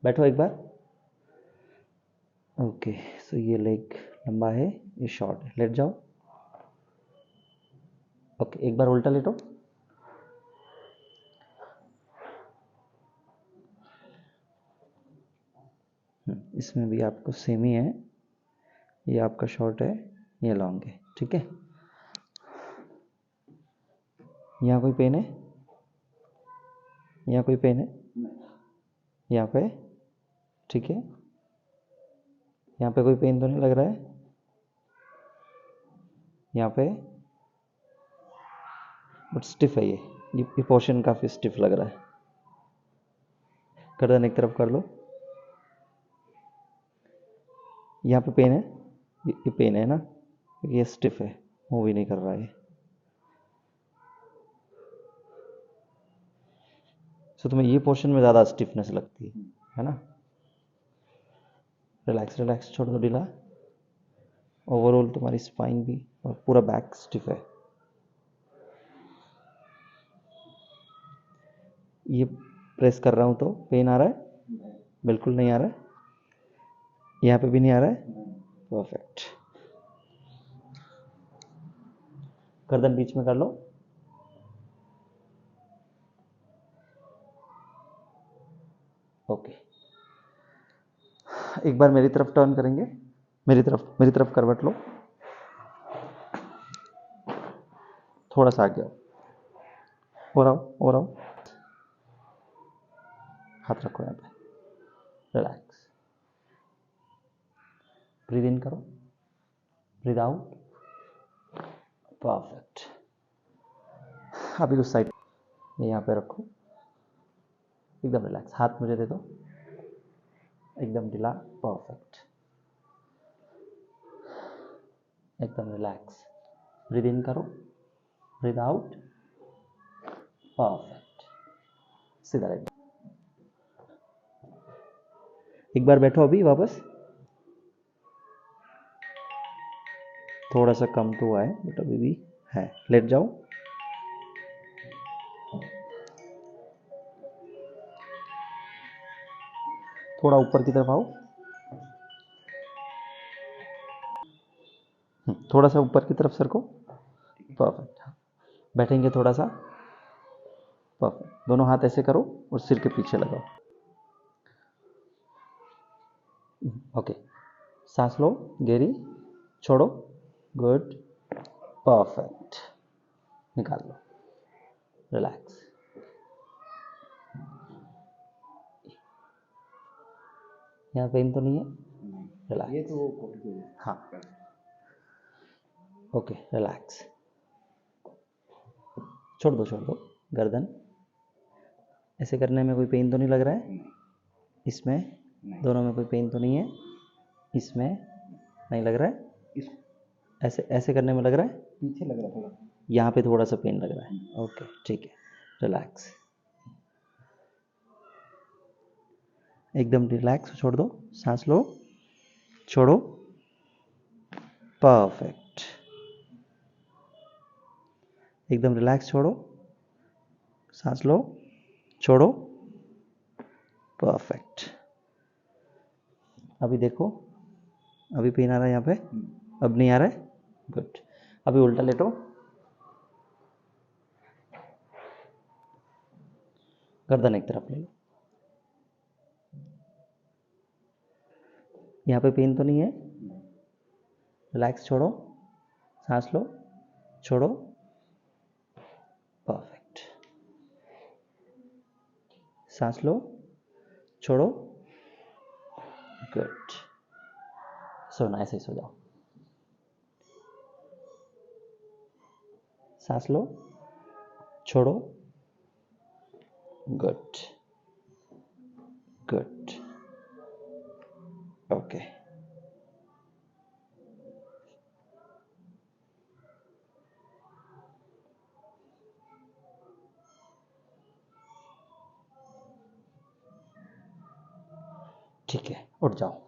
बैठो एक बार। ओके, सो ये लेग लंबा है, ये शॉर्ट है, लेट जाओ। ओके, एक बार उल्टा लेटो। इसमें भी आपको सेम ही है, ये आपका शॉर्ट है, ये लॉन्ग है, ठीक है। यहाँ कोई पेन है? यहाँ कोई पेन है? यहाँ पे? ठीक है। यहाँ पे कोई पेन तो नहीं लग रहा है? यहाँ पे? बट स्टिफ है ये पोर्शन काफ़ी स्टिफ लग रहा है। गर्दन एक तरफ कर लो। यहाँ पे पेन है? ये पेन है ना, ये स्टिफ है, मूव ही नहीं कर रहा है। सो तुम्हें ये पोर्शन में ज़्यादा स्टिफनेस लगती है ना। रिलैक्स रिलैक्स, छोड़ दो ढीला। ओवरऑल तुम्हारी स्पाइन भी और पूरा बैक स्टिफ है। ये प्रेस कर रहा हूँ तो पेन आ रहा है? बिल्कुल नहीं आ रहा है। यहाँ पे भी नहीं आ रहा है। परफेक्ट। गर्दन बीच में कर लो। ओके, एक बार मेरी तरफ टर्न करेंगे। मेरी तरफ करवट लो। थोड़ा सा आगे आओ, और आओ। हाथ रखो यहाँ पे। रिलैक्स। ब्रीद इन करो, ब्रीद आउट। परफेक्ट। अभी उस साइड यहाँ पे रखो, एकदम रिलैक्स। हाथ मुझे दे दो, एकदम ढीला। परफेक्ट, एकदम रिलैक्स। ब्रीद इन करो, ब्रीद आउट। परफेक्ट, सीधा रहना। एक बार बैठो अभी वापस। थोड़ा सा कम तो हुआ है बट अभी भी है। लेट जाओ। थोड़ा ऊपर की तरफ आओ। थोड़ा सा ऊपर की तरफ सरको। परफेक्ट। बैठेंगे थोड़ा सा। परफेक्ट, दोनों हाथ ऐसे करो और सिर के पीछे लगाओ। ओके, सांस लो गहरी, छोड़ो। गुड। परफेक्ट, निकाल लो। रिलैक्स। यहाँ पेन तो नहीं है? रिलैक्स। ये तो हाँ, ओके, रिलैक्स। छोड़ दो गर्दन। ऐसे करने में कोई पेन तो नहीं लग रहा है? इसमें दोनों में कोई पेन तो नहीं है? इसमें नहीं लग रहा है? ऐसे करने में लग रहा है? पीछे लग रहा है थोड़ा। यहाँ पे थोड़ा सा पेन लग रहा है। ओके, ठीक है। रिलैक्स, एकदम रिलैक्स। छोड़ दो, सांस लो, छोड़ो। परफेक्ट, एकदम रिलैक्स। छोड़ो, सांस लो, छोड़ो। परफेक्ट। अभी देखो, अभी पेन आ रहा है यहाँ पे? अब नहीं आ रहा है? गुड। अभी उल्टा लेटो। गर्दन एक तरफ ले लो। यहाँ पे पेन तो नहीं है? रिलैक्स, छोड़ो, सांस लो, छोड़ो। परफेक्ट, सांस लो, छोड़ो। गुड। सोना, ऐसे ही सो जाओ। सांस लो, छोड़ो। Good, good. ओके, ठीक है, उठ जाओ।